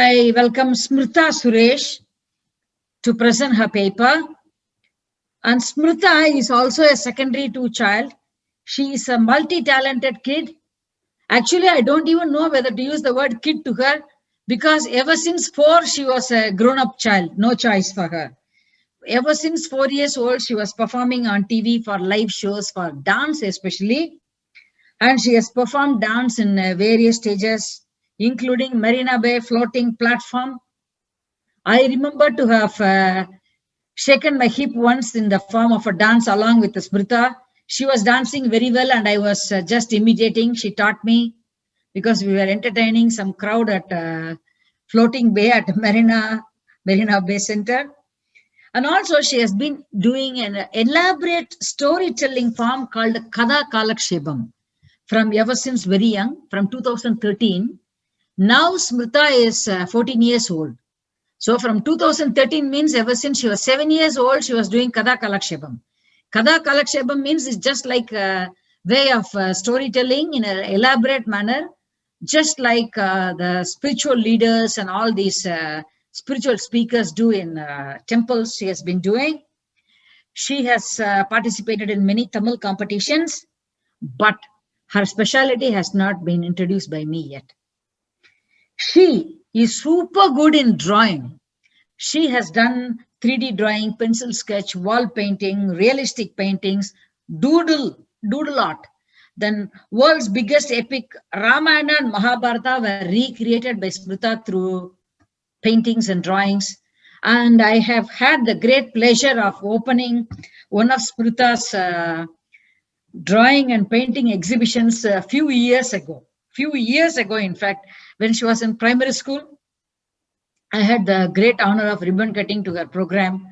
I welcome Smrita Suresh to present her paper. And Smrita is also a secondary 2 child. She is a multi-talented kid. Actually, I don't even know whether to use the word kid to her because ever since 4, she was a grown-up child, no choice for her. Ever since 4 years old, she was performing on TV for live shows, for dance especially. And she has performed dance in various stages, including Marina Bay floating platform. I remember to have shaken my hip once in the form of a dance along with Smrita. She was dancing very well and I was just imitating. She taught me because we were entertaining some crowd at Floating Bay at Marina Bay Center. And also she has been doing an elaborate storytelling form called Kada Kalakshepam from ever since very young, from 2013. Now Smrita is 14 years old. So from 2013 means ever since she was 7 years old, she was doing Kada Kalakshepam. Kada Kalakshepam means it's just like a way of storytelling in an elaborate manner, just like the spiritual leaders and all these spiritual speakers do in temples she has been doing. She has participated in many Tamil competitions, but her specialty has not been introduced by me yet. She is super good in drawing. She has done 3D drawing, pencil sketch, wall painting, realistic paintings, doodle art. Then world's biggest epic Ramayana and Mahabharata were recreated by Smrita through paintings and drawings. And I have had the great pleasure of opening one of Smrita's drawing and painting exhibitions a few years ago, in fact, when she was in primary school. I had the great honor of ribbon cutting to her program.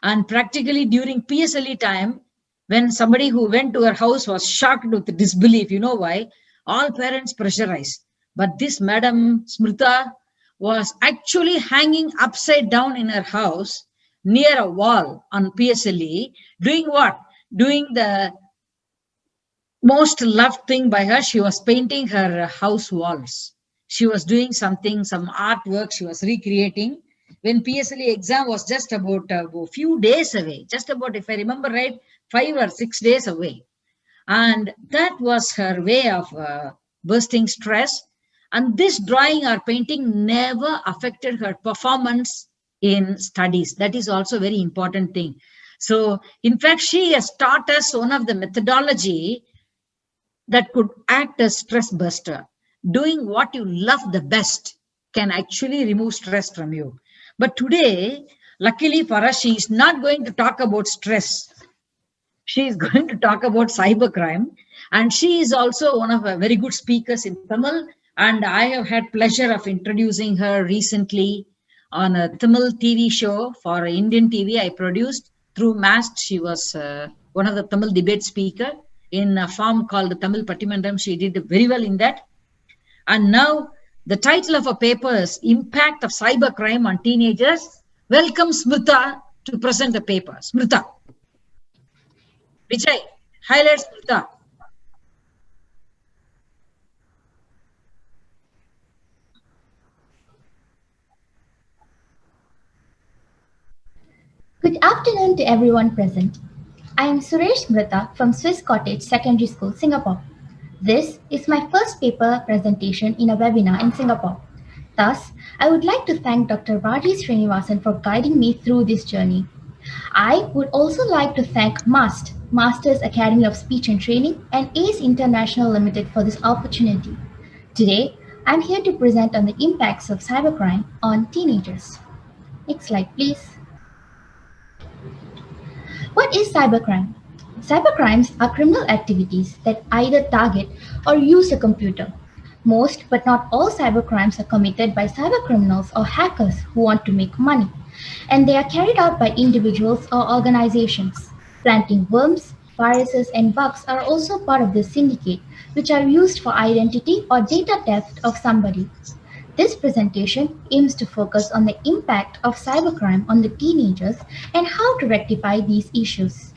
And practically during PSLE time, when somebody who went to her house was shocked with disbelief, you know why? All parents pressurized. But this Madam Smrita was actually hanging upside down in her house near a wall on PSLE, doing what? Doing the most loved thing by her. She was painting her house walls. She was doing something, some artwork she was recreating. When PSLE exam was just about a few days away, just about, if I remember right, 5 or 6 days away. And that was her way of bursting stress. And this drawing or painting never affected her performance in studies. That is also a very important thing. So, in fact, she has taught us one of the methodology that could act as stress buster. Doing what you love the best can actually remove stress from you. But today, luckily for us, she is not going to talk about stress. She is going to talk about cybercrime. And she is also one of the very good speakers in Tamil. And I have had pleasure of introducing her recently on a Tamil TV show for Indian TV I produced through MAST. She was one of the Tamil debate speaker in a form called Tamil Pattimandram. She did very well in that. And now the title of a paper is Impact of Cybercrime on Teenagers. Welcome Smrita to present the paper. Smrita. Vijay, highlight Smrita. Good afternoon to everyone present. I am Suresh Smrita from Swiss Cottage Secondary School, Singapore. This is my first paper presentation in a webinar in Singapore. Thus, I would like to thank Dr. Rajesh Srinivasan for guiding me through this journey. I would also like to thank MAST, Masters Academy of Speech and Training, and ACE International Limited for this opportunity. Today, I'm here to present on the impacts of cybercrime on teenagers. Next slide, please. What is cybercrime? Cybercrimes are criminal activities that either target or use a computer. Most, but not all cybercrimes are committed by cybercriminals or hackers who want to make money, and they are carried out by individuals or organizations. Planting worms, viruses, and bugs are also part of this syndicate, which are used for identity or data theft of somebody. This presentation aims to focus on the impact of cybercrime on the teenagers and how to rectify these issues.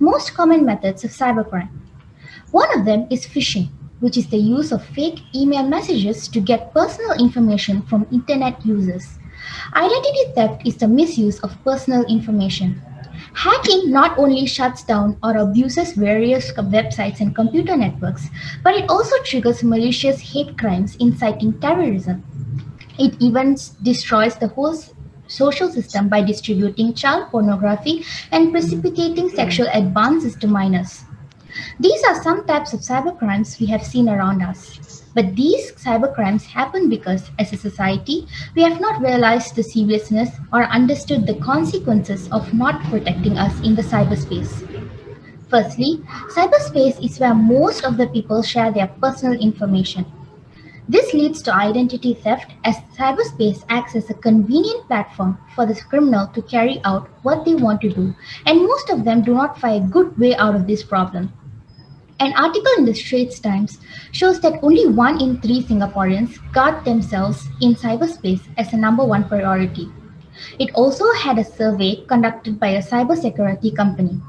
Most common methods of cybercrime. One of them is phishing. which is the use of fake email messages to get personal information from internet users. Identity theft is the misuse of personal information. Hacking not only shuts down or abuses various websites and computer networks, but it also triggers malicious hate crimes inciting terrorism. It even destroys the whole social system by distributing child pornography and precipitating sexual advances to minors. These are some types of cybercrimes we have seen around us. But these cybercrimes happen because, as a society, we have not realized the seriousness or understood the consequences of not protecting us in the cyberspace. Firstly, cyberspace is where most of the people share their personal information. This leads to identity theft as cyberspace acts as a convenient platform for the criminal to carry out what they want to do, and most of them do not find a good way out of this problem. An article in the Straits Times shows that only 1 in 3 Singaporeans guard themselves in cyberspace as a number one priority. It also had a survey conducted by a cybersecurity company.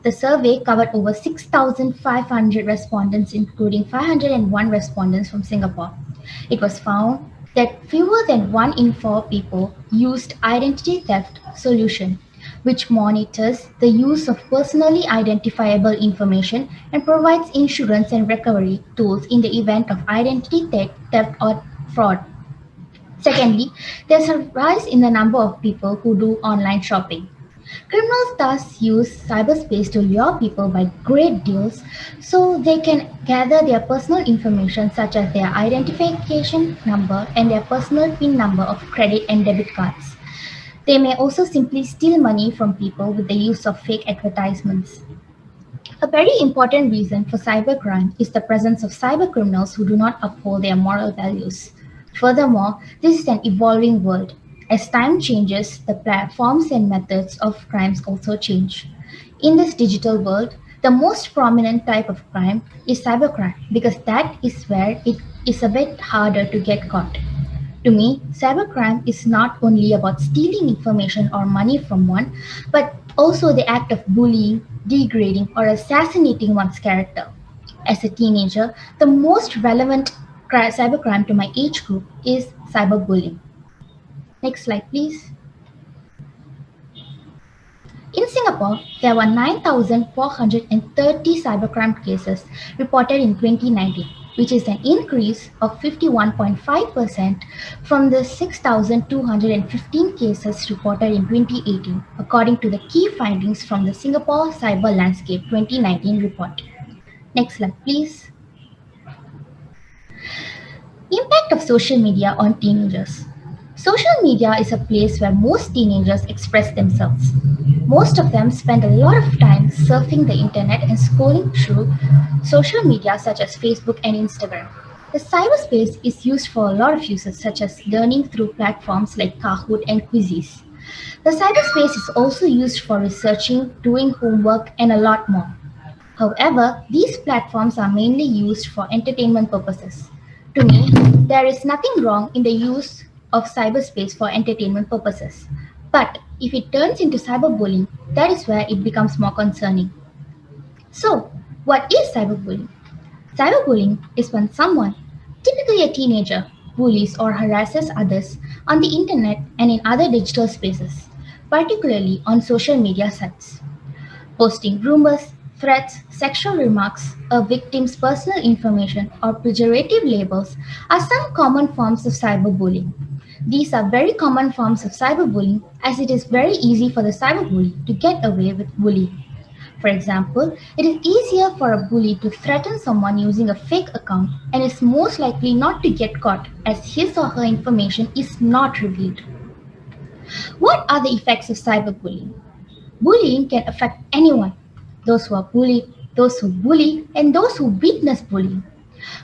The survey covered over 6,500 respondents, including 501 respondents from Singapore. It was found that fewer than 1 in 4 people used identity theft solution, which monitors the use of personally identifiable information and provides insurance and recovery tools in the event of identity theft or fraud. Secondly, there's a rise in the number of people who do online shopping. Criminals thus use cyberspace to lure people by great deals so they can gather their personal information such as their identification number and their personal PIN number of credit and debit cards. They may also simply steal money from people with the use of fake advertisements. A very important reason for cybercrime is the presence of cybercriminals who do not uphold their moral values. Furthermore, this is an evolving world. As time changes, the platforms and methods of crimes also change. In this digital world, the most prominent type of crime is cybercrime because that is where it is a bit harder to get caught. To me, cybercrime is not only about stealing information or money from one, but also the act of bullying, degrading, or assassinating one's character. As a teenager, the most relevant cybercrime to my age group is cyberbullying. Next slide, please. In Singapore, there were 9,430 cybercrime cases reported in 2019, which is an increase of 51.5% from the 6,215 cases reported in 2018, according to the key findings from the Singapore Cyber Landscape 2019 report. Next slide, please. Impact of social media on teenagers. Social media is a place where most teenagers express themselves. Most of them spend a lot of time surfing the internet and scrolling through social media such as Facebook and Instagram. The cyberspace is used for a lot of uses such as learning through platforms like Kahoot and Quizzes. The cyberspace is also used for researching, doing homework, and a lot more. However, these platforms are mainly used for entertainment purposes. To me, there is nothing wrong in the use of cyberspace for entertainment purposes. But if it turns into cyberbullying, that is where it becomes more concerning. So, what is cyberbullying? Cyberbullying is when someone, typically a teenager, bullies or harasses others on the internet and in other digital spaces, particularly on social media sites. Posting rumors, threats, sexual remarks, a victim's personal information, or pejorative labels are some common forms of cyberbullying. These are very common forms of cyberbullying as it is very easy for the cyberbully to get away with bullying. For example, it is easier for a bully to threaten someone using a fake account and is most likely not to get caught as his or her information is not revealed. What are the effects of cyberbullying? Bullying can affect anyone, those who are bullied, those who bully, and those who witness bullying.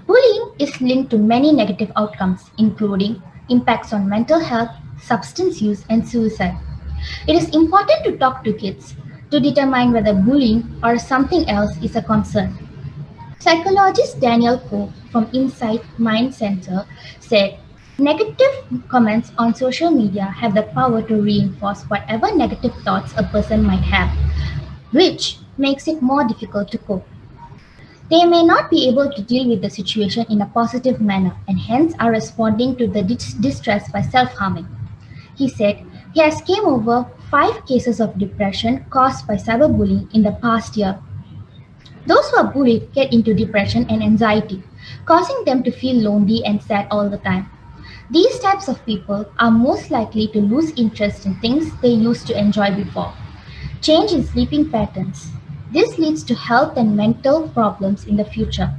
Bullying is linked to many negative outcomes, including impacts on mental health, substance use, and suicide. It is important to talk to kids to determine whether bullying or something else is a concern. Psychologist Daniel Koh from Insight Mind Center said, negative comments on social media have the power to reinforce whatever negative thoughts a person might have, which makes it more difficult to cope. They may not be able to deal with the situation in a positive manner and hence are responding to the distress by self-harming. He said he has came over 5 cases of depression caused by cyberbullying in the past year. Those who are bullied get into depression and anxiety, causing them to feel lonely and sad all the time. These types of people are most likely to lose interest in things they used to enjoy before. Change in sleeping patterns. This leads to health and mental problems in the future.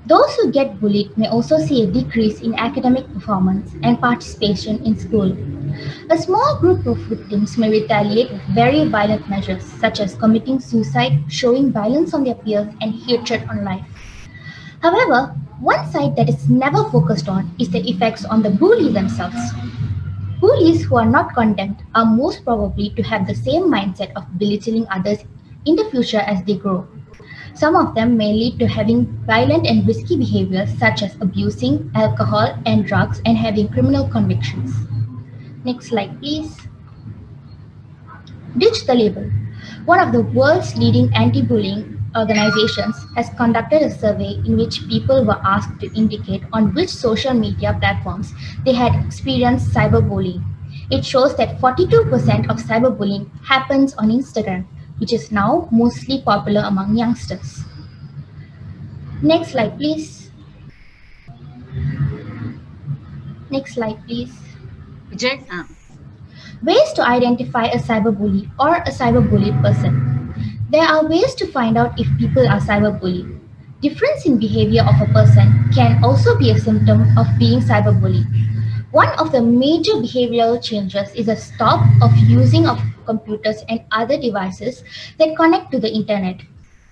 Those who get bullied may also see a decrease in academic performance and participation in school. A small group of victims may retaliate with very violent measures, such as committing suicide, showing violence on their peers, and hatred on life. However, one side that is never focused on is the effects on the bully themselves. Bullies who are not condemned are most probably to have the same mindset of belittling others in the future as they grow. Some of them may lead to having violent and risky behaviors such as abusing alcohol and drugs and having criminal convictions. Next slide, please. Ditch the Label. One of the world's leading anti-bullying organizations has conducted a survey in which people were asked to indicate on which social media platforms they had experienced cyberbullying. It shows that 42% of cyberbullying happens on Instagram, which is now mostly popular among youngsters. Next slide, please. Next slide, please. Vijay? Ways to identify a cyberbully or a cyberbullied person. There are ways to find out if people are cyberbullied. Difference in behavior of a person can also be a symptom of being cyberbullied. One of the major behavioral changes is a stop of using of computers and other devices that connect to the internet.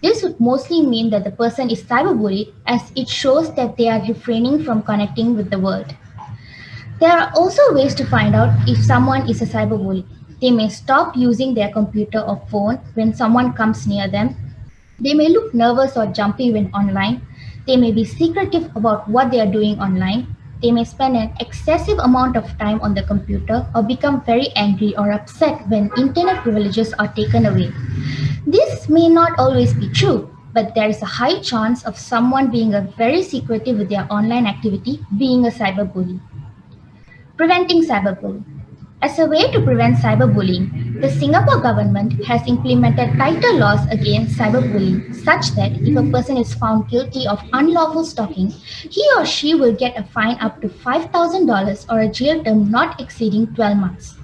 This would mostly mean that the person is cyberbullied as it shows that they are refraining from connecting with the world. There are also ways to find out if someone is a cyberbully. They may stop using their computer or phone when someone comes near them. They may look nervous or jumpy when online. They may be secretive about what they are doing online. They may spend an excessive amount of time on the computer or become very angry or upset when internet privileges are taken away. This may not always be true, but there is a high chance of someone being very secretive with their online activity being a cyberbully. Preventing cyberbullying. As a way to prevent cyberbullying, the Singapore government has implemented tighter laws against cyberbullying such that if a person is found guilty of unlawful stalking, he or she will get a fine up to $5,000 or a jail term not exceeding 12 months.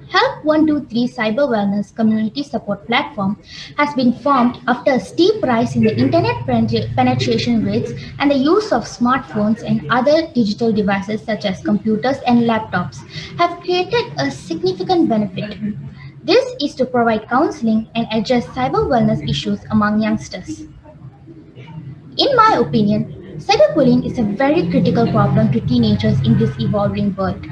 Help 123 Cyber Wellness Community Support Platform has been formed after a steep rise in the internet penetration rates and the use of smartphones and other digital devices such as computers and laptops have created a significant benefit. This is to provide counseling and address cyber wellness issues among youngsters. In my opinion, cyberbullying is a very critical problem to teenagers in this evolving world.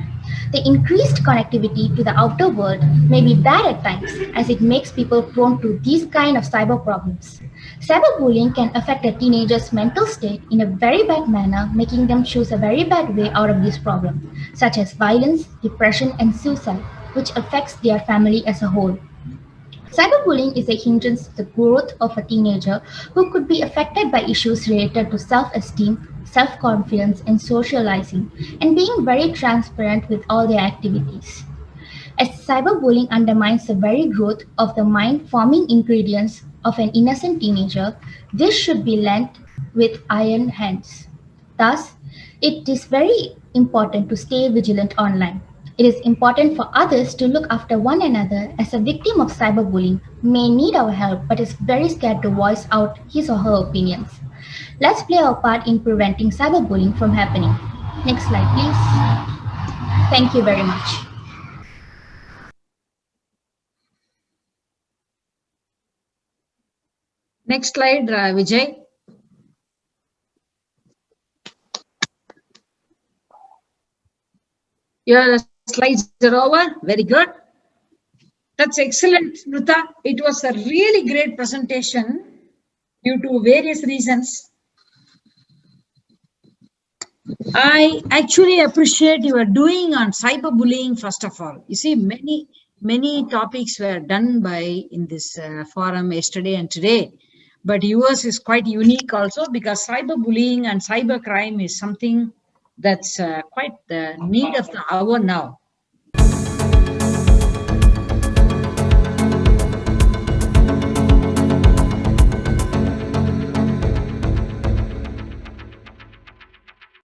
The increased connectivity to the outer world may be bad at times as it makes people prone to these kind of cyber problems. Cyberbullying can affect a teenager's mental state in a very bad manner, making them choose a very bad way out of this problem, such as violence, depression, and suicide, which affects their family as a whole. Cyberbullying is a hindrance to the growth of a teenager who could be affected by issues related to self-esteem, self-confidence, and socializing, and being very transparent with all their activities. As cyberbullying undermines the very growth of the mind-forming ingredients of an innocent teenager, this should be lent with iron hands. Thus, it is very important to stay vigilant online. It is important for others to look after one another as a victim of cyberbullying may need our help but is very scared to voice out his or her opinions. Let's play our part in preventing cyberbullying from happening. Next slide, please. Thank you very much. Next slide, Vijay. Your slides are over. Very good. That's excellent, Smrita. It was a really great presentation due to various reasons. I actually appreciate your doing on cyberbullying, first of all. You see, many topics were done in this forum yesterday and today. but US is quite unique also because cyberbullying and cybercrime is something that's quite the need of the hour now.